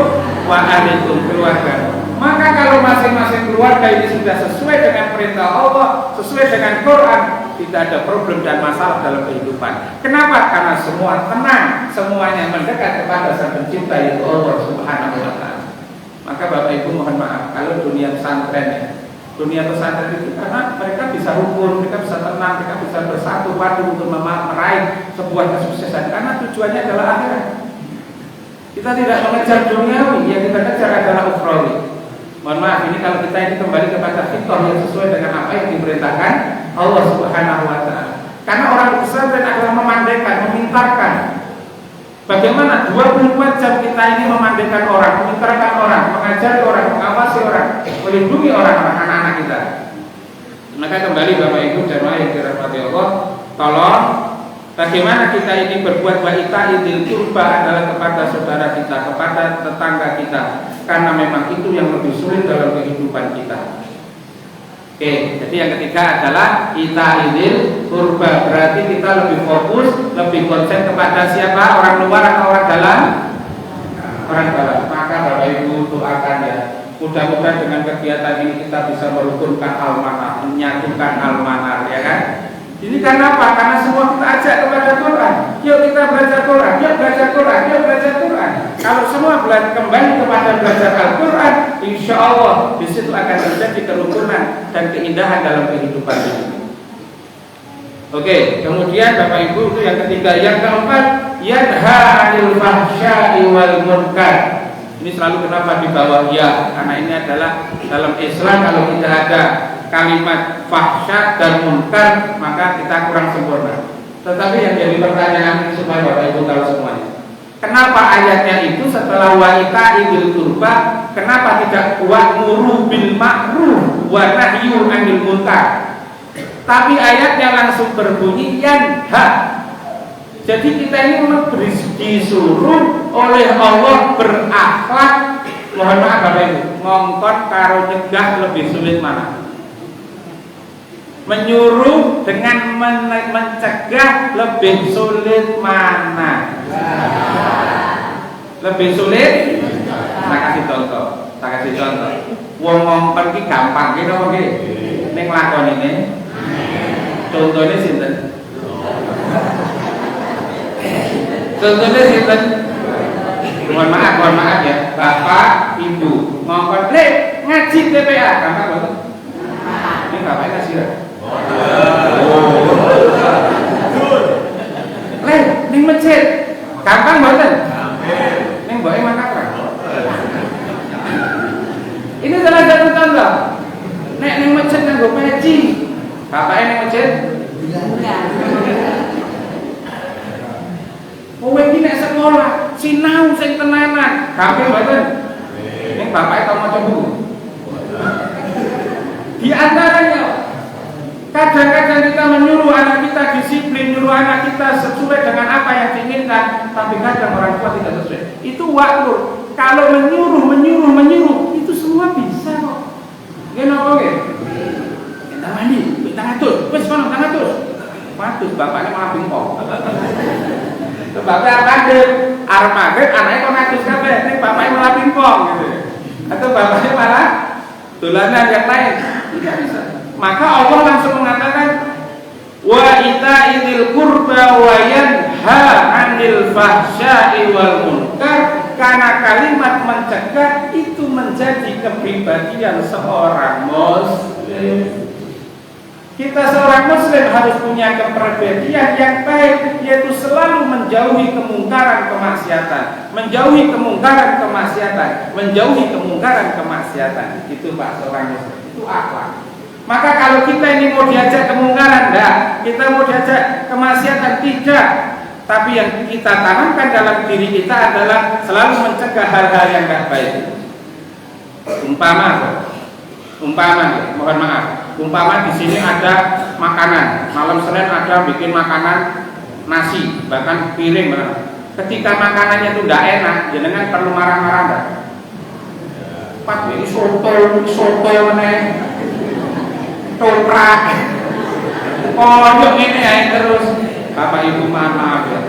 wa ahlikum, keluarga. Maka kalau masing-masing keluarga ini sudah sesuai dengan perintah Allah, sesuai dengan Quran, tidak ada problem dan masalah dalam kehidupan. Kenapa? Karena semua tenang, semuanya mendekat kepada Sang Pencipta yaitu Allah Subhanahu wa taala. Maka Bapak Ibu mohon maaf kalau dunia pesantren ya. Dunia pesantren itu karena mereka bisa rukun, mereka bisa tenang, mereka bisa bersatu padu untuk meraih sebuah kesuksesan karena tujuannya adalah akhirat. Kita tidak mengejar duniawi, yang kita kejar adalah ukhrawi. Mohon maaf, ini kalau kita ini kembali kepada fitrah yang sesuai dengan apa yang diperintahkan Allah Subhanahu wa taala. Karena orang pesantren adalah memandaikan, memintarkan. Bagaimana 24 jam kita ini memandaikan orang, memintarkan orang, mengajari orang, mengawasi orang, melindungi orang-orang, anak-anak kita. Maka kembali Bapak Ibu jamaah yang dirahmati Allah, tolong bagaimana kita ini berbuat wa ita'idil qurba adalah kepada saudara kita, kepada tetangga kita, karena memang itu yang lebih sulit dalam kehidupan kita. Oke, jadi yang ketiga adalah ita'idil qurba, berarti kita lebih fokus, lebih konsen kepada siapa? Orang luar atau orang dalam? Orang dalam. Maka Bapak Ibu doakan ya, mudah-mudahan dengan kegiatan ini kita bisa merukunkan almanar, menyatukan almanar, ya kan? Ini karena apa? Karena semua kita ajak kepada Quran. Yuk kita belajar Quran, yuk belajar Quran, yuk belajar Quran. Kalau semua kembali kepada belajar Al-Quran, insya Allah di situ akan terjadi kerukunan dan keindahan dalam kehidupan ini. Oke, kemudian Bapak Ibu itu yang ketiga, yang keempat, yanha 'anil fahsya'i wal munkar. Ini selalu kenapa di bawah ya? Karena ini adalah dalam Islam kalau tidak ada kalimat fahsya dan munkar maka kita kurang sempurna. Tetapi yang jadi pertanyaan ini supaya Bapak Ibu tahu semuanya. Kenapa ayatnya itu setelah wa ita'idil qurba, kenapa tidak wa'muru bil ma'ruf wa nahyu 'anil munkar? Tapi ayatnya langsung berbunyi yanha. Jadi kita ini disuruh oleh Allah berakhlak. Mohon maaf Bapak Ibu, ngongkon karo nyegah lebih sulit mana? Menyuruh dengan mencegah lebih sulit mana? Lebih sulit? Tak kasih contoh. Wong ngongkon ki gampang ki napa ki? Ning lakon ini. Contohnya sinten? Contohnya sinten? Mohon maaf ya, Bapak, Ibu ngongkon ngaji TPA, gampang banget. Ini bapaknya ngasih ya? Ning masjid gampang banget. Ning mbake makakra. Ini salah satu contoh. Nek ning masjid nganggo peci, bapake ning masjid kowe iki nek sekolah sinau sing tenanan, gampang mboten? Ning bapake tau maca buku. Di antaranya kadang-kadang kita menyuruh anak kita disiplin, menyuruh anak kita sesuai dengan apa yang diinginkan, tapi kadang orang tua tidak sesuai. Itu waktu. Kalau menyuruh, itu semua bisa kok. Nggih napa nggih? Kita mandi, kita ngatur, wis kono ngatur. Matus bapaknya malah bingkong. Bapaknya kaget, arep magrib anaknya kok ngatus kabeh, ning bapaknya malah bingkong gitu. Atau bapaknya malah dolanan yang lain. Tidak bisa. Maka Allah langsung mengatakan wa ita'idil qurba wa yanha 'anil fahsya'i wal munkar, karena kalimat mencegah itu menjadi kepribadian seorang muslim. Kita seorang muslim harus punya kepribadian yang baik, yaitu selalu menjauhi kemungkaran kemaksiatan, menjauhi kemungkaran kemaksiatan. Itu Pak seorang muslim, itu akhlak. Maka kalau kita ini mau diajak kemungkaran, enggak, kita mau diajak kemaksiatan, tidak. Tapi yang kita tanamkan dalam diri kita adalah selalu mencegah hal-hal yang enggak baik. Umpama di sini ada makanan, malam Senin ada bikin makanan nasi, bahkan piring. Ketika makanannya itu enggak enak, jenengan perlu marah-marah enggak? Pak, ini soto meneh. toprak. Pojok ini ya terus. Bapak Ibu maaf ya.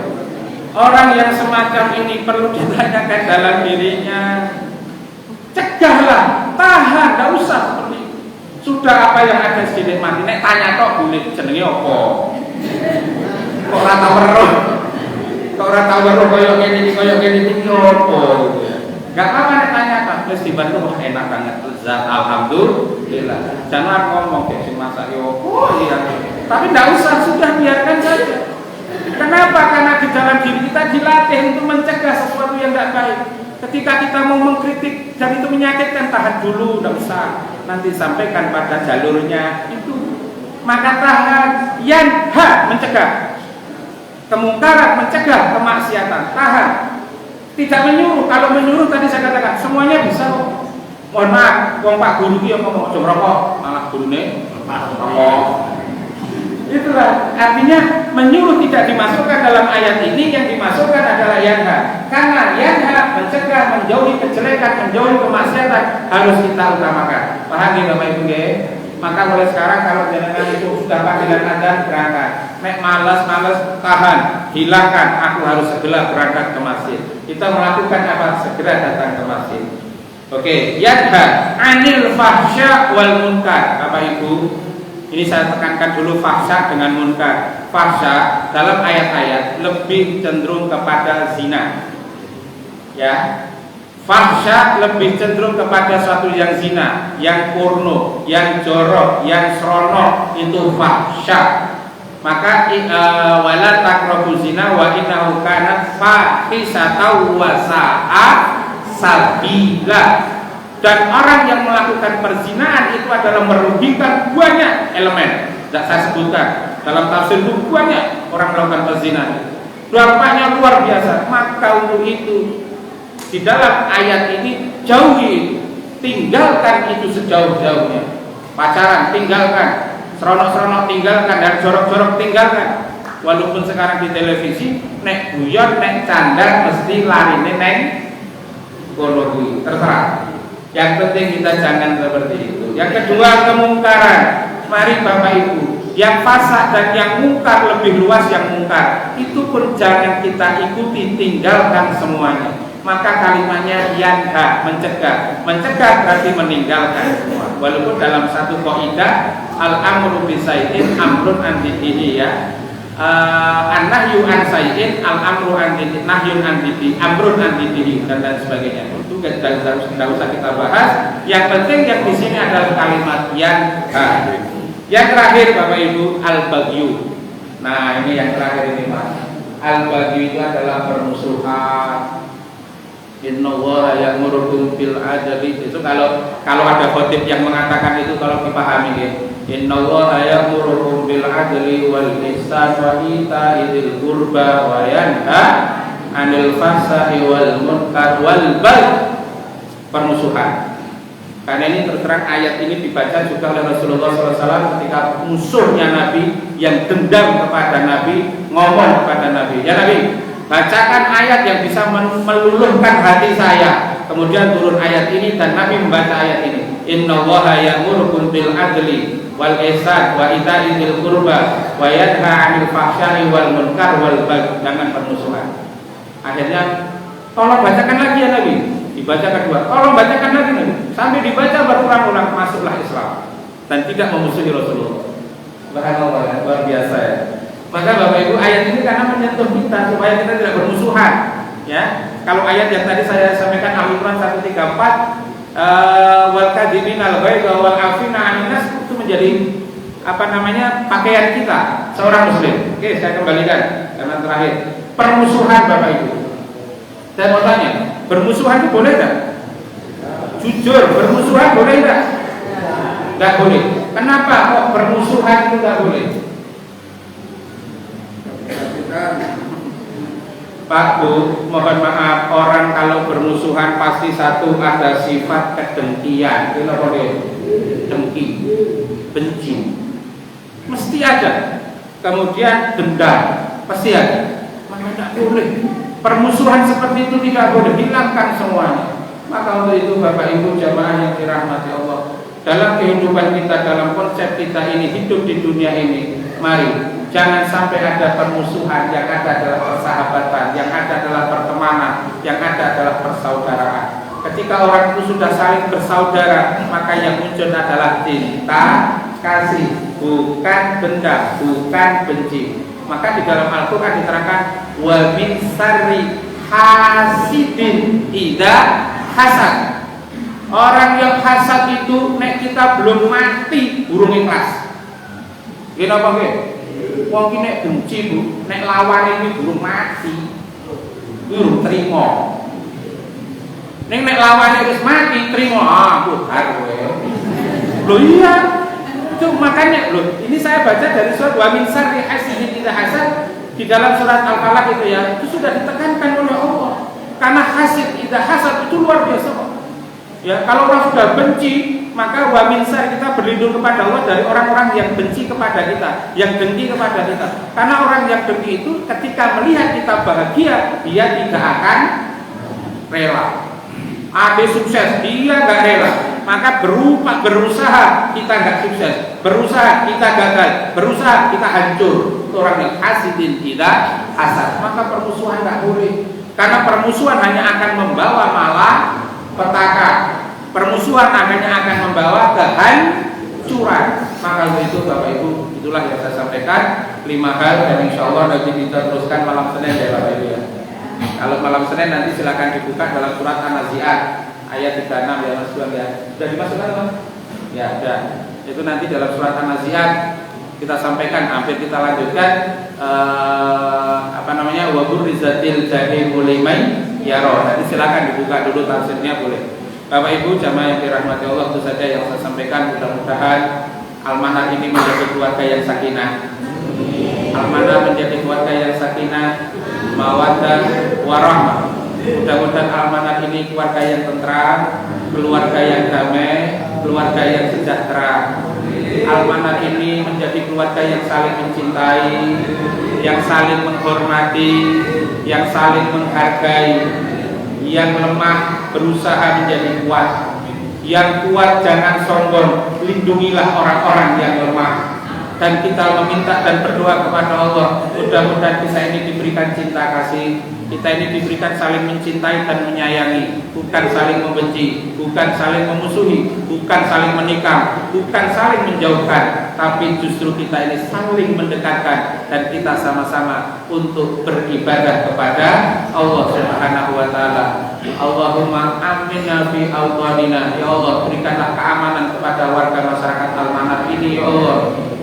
Orang yang semacam ini perlu ditanyakan dalam dirinya. Cegahlah, tahan, tidak usah seperti itu. Sudah apa yang ada dinikmati. Nek tanya tok boleh jenenge apa? Kok ora tau weruh? Kok ora tau weruh koyo ngene iki apa? Enggak apa-apa nek tanya tok wis dibantu enak banget. Zat alhamdulillah. Jangan ngomong kayak si masak yo. Oh iya. Tapi tidak usah, sudah biarkan saja. Kenapa? Karena di dalam diri kita dilatih untuk mencegah sesuatu yang tidak baik. Ketika kita mau mengkritik dan itu menyakitkan, tahan dulu, tidak usah. Nanti sampaikan pada jalurnya itu. Maka tahan, yanha mencegah kemungkaran, mencegah kemaksiatan, tahan. Tidak menyuruh. Kalau menyuruh tadi saya katakan semuanya bisa. Mohon maaf, wong Pak Guru ki ngomong aja ngrokok, malah gurune rokok. Itulah artinya menyuruh tidak dimasukkan dalam ayat ini, yang dimasukkan adalah yanha. Karena yanha mencegah, menjauhi kejelekan, menjauhi kemaksiatan harus kita utamakan. Paham ya Bapak Ibu nggih? Maka mulai sekarang kalau jenengan itu sudah panggilan adzan berangkat. Nek males tahan, hilangkan. Aku harus segera berangkat ke masjid. Kita melakukan apa? Segera datang ke masjid. Oke, yanha anil fahsya wal munkar. Bapak Ibu, ini saya tekankan dulu fahsya dengan munkar. Fahsya dalam ayat-ayat lebih cenderung kepada zina. Ya. Fahsya lebih cenderung kepada suatu yang zina, yang porno, yang jorok, yang seronok, itu fahsya. Maka wala taqrabu zina wa innahu kana fahisatan wa sa'a sabila. Dan orang yang melakukan perzinahan itu adalah merugikan banyak elemen. Tidak saya sebutkan dalam tafsir itu banyak orang melakukan perzinahan. Dampaknya luar biasa. Maka untuk itu di dalam ayat ini jauhi, tinggalkan itu sejauh-jauhnya. Pacaran tinggalkan, seronok-seronok tinggalkan, dan jorok-jorok tinggalkan. Walaupun sekarang di televisi nek guyon, nek canda mesti larine neng kono kuwi, terserah. Yang penting kita jangan seperti itu. Yang kedua, kemungkaran. Mari Bapak Ibu, yang fasad dan yang mungkar lebih luas yang mungkar. Itu pun jangan kita ikuti, tinggalkan semuanya. Maka kalimatnya yanha, mencegah. Mencegah berarti meninggalkan semua. Walaupun dalam satu kaidah al-amru bisai'in amrun an dinihi ya. An-nahyu an sayin al-amru an dinihi, nahyun an dinihi, amrun an dinihi dan sebagainya. Itu tidak usah kita bahas. Yang penting yang di sini adalah kalimat yanha. Yang terakhir Bapak Ibu, al-baghyu. Nah, ini yang terakhir ini Mas. Al-baghyu itu adalah permusuhan. Innallaha ya'murukum bil adli. Itu kalau ada khotib yang mengatakan itu, kalau dipahami ya. Innallaha ya'murukum bil adli wal ihsan wa ita'i dzil qurba wa yanha 'anil fahsya'i wal munkar wal baghi. Permusuhan. Karena ini terang ayat ini dibaca juga oleh Rasulullah SAW ketika musuhnya Nabi yang dendam kepada Nabi ngomong kepada Nabi, ya Nabi, bacakan ayat yang bisa meluluhkan hati saya. Kemudian turun ayat ini dan Nabi membaca ayat ini. Innallaha ya'murukum bil adli wal ihsan wa ita'i dzil qurba wa yanha 'anil fahsya'i wal munkar wal baghi. Jangan permusuhan. Akhirnya tolong bacakan lagi ya Nabi. Dibaca kedua, tolong bacakan lagi Nabi. Sampai dibaca berulang-ulang, masuklah Islam dan tidak memusuhi Rasulullah. Subhanallah, luar biasa ya. Maka Bapak Ibu, ayat ini karena menyentuh kita supaya kita tidak bermusuhan. Ya, kalau ayat yang tadi saya sampaikan Al-Imran 134, wal kadhibina al-ghaidha wal 'afina 'anil nas, itu menjadi pakaian kita seorang muslim. Oke, saya kembalikan karena terakhir permusuhan Bapak Ibu. Saya mau tanya, bermusuhan itu boleh tidak? Jujur, bermusuhan boleh tidak? Tidak boleh. Kenapa kok bermusuhan itu tidak boleh? Pak Bu, mohon maaf, orang kalau bermusuhan pasti satu ada sifat kedengkian. Itu apa dia? Dengki, benci, mesti ada. Kemudian dendam, pasti ada. Maka tidak boleh. Permusuhan seperti itu tidak boleh, hilangkan semuanya. Maka untuk itu Bapak Ibu jamaah yang dirahmati Allah, dalam kehidupan kita, dalam konsep kita ini hidup di dunia ini, mari jangan sampai ada permusuhan, yang ada adalah persahabatan, yang ada adalah pertemanan, yang ada adalah persaudaraan. Ketika orang itu sudah saling bersaudara, maka yang muncul adalah cinta, kasih, bukan dendam, bukan benci. Maka di dalam Al-Quran diterangkan wa min sarri hasidin idza hasad. Orang yang hasad itu nek kita belum mati burung ikhlas. Nggih napa nggih? Wong ki nek benci Bu, nek lawane iki burung mati. Durung trimo. Nek lawane wis mati trimo, bubar kowe. Loh iya. Itu makanya loh, ini saya baca dari surat wa min sarri hasidin idza hasad di dalam surat Al-Falaq itu ya, itu sudah ditekankan oleh Allah. Karena hasid idza hasad itu luar biasa kok. Ya, kalau orang sudah benci, maka wa min sarri, kita berlindung kepada Allah dari orang-orang yang benci kepada kita, yang dengki kepada kita. Karena orang yang dengki itu ketika melihat kita bahagia, dia tidak akan rela. Ada sukses, dia nggak rela. Maka berusaha kita nggak sukses, berusaha kita gagal, berusaha kita hancur. Itu orang yang hasidin tidak hasad. Maka permusuhan nggak boleh, karena permusuhan hanya akan membawa malah petaka. Permusuhan hanya akan membawa kehancuran. Maka itu Bapak Ibu, itulah yang saya sampaikan 5 hal, dan insya Allah nanti kita teruskan malam Senin ya Bapak Ibu ya. Kalau malam Senin nanti silakan dibuka dalam surat An-Nazi'at ayat 36 ya Mas Bang ya. Sudah dimasukkan Mas? Ya, sudah. Itu nanti dalam surat An-Nazi'at kita sampaikan, hampir kita lanjutkan wa burrizatil jahimu liman yara. Nanti silakan dibuka dulu tafsirnya boleh. Bapak Ibu jamaah yang dirahmati Allah, itu saja yang saya sampaikan. Mudah-mudahan Almanar ini menjadi keluarga yang sakinah. Almanar menjadi keluarga yang sakinah, mawaddah warahmah. Mudah-mudahan Almanar ini keluarga yang tentram, keluarga yang damai, keluarga yang sejahtera. Almanar ini menjadi keluarga yang saling mencintai, yang saling menghormati, yang saling menghargai. Yang lemah berusaha menjadi kuat, yang kuat jangan sombong, lindungilah orang-orang yang lemah. Dan kita meminta dan berdoa kepada Allah, mudah-mudahan kita ini diberikan cinta kasih, kita ini diberikan saling mencintai dan menyayangi, bukan saling membenci, bukan saling memusuhi, bukan saling menikam, bukan saling menjauhkan, tapi justru kita ini saling mendekatkan, dan kita sama-sama untuk beribadah kepada Allah Subhanahu wa taala. Allahumma aminna fi awtanina, ya Allah berikanlah keamanan kepada warga masyarakat Almanar ini ya Allah.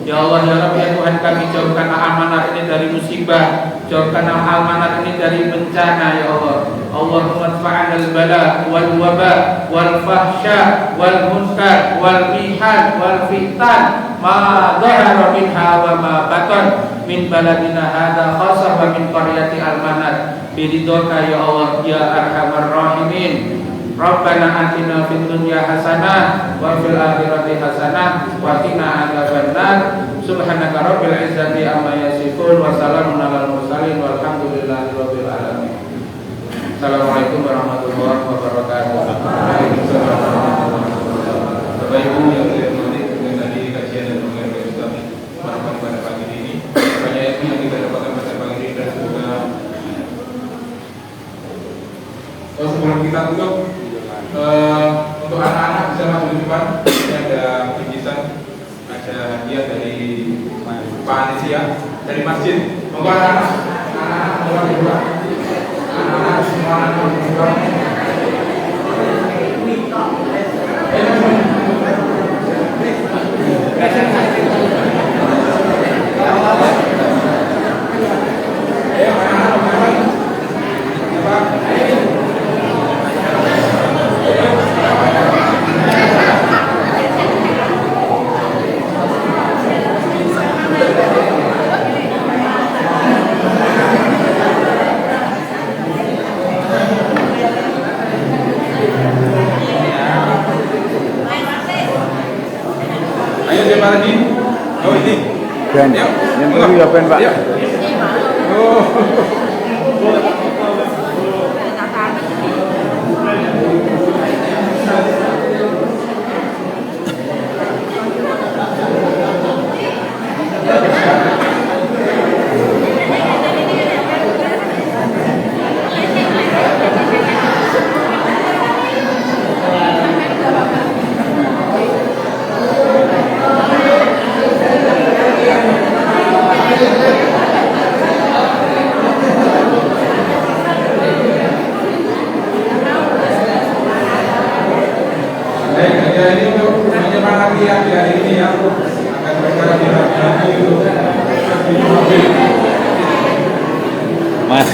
Ya Allah ya Rabbi ya Tuhan kami, jauhkanlah Almanar ini dari musibah, jauhkanlah Almanar ini dari bencana ya Allah. Allahumma adfa'na al-bala wal waba wal fahsya wal munkar wal mihan wal fitan ma dhahara minha wa ma batan min baladina hadza khassa wa min qaryati Almanar biridhoka ya Allah ya arhamar rahimin. Rabbana atina fid dunya hasanah wa fil akhirati hasanah wa qina adzabannar. Subhanaka rabbil izzati amma yasifun wa salamun alal mursalin walhamdulillahi rabbil alamin. Assalamualaikum warahmatullahi wabarakatuh. Waalaikumsalam warahmatullahi wabarakatuh. Bapak Ibu yang saya hormati, tadi kajian dan pengajian kita pada pagi ini banyak yang kita dapatkan pada pagi ini, dan semoga sebelum kita tutup, untuk anak-anak bisa masuk di depan. Ini ada bingkisan, ada hadiah dari Pak Anisia dari masjid. Monggo anak-anak mohon dibuka. Anak-anak semua mohon dibuka. Ben, yang baru ya Ben Pak. Oh. hadiah ini ya, akan mereka diberkati untuk Mas.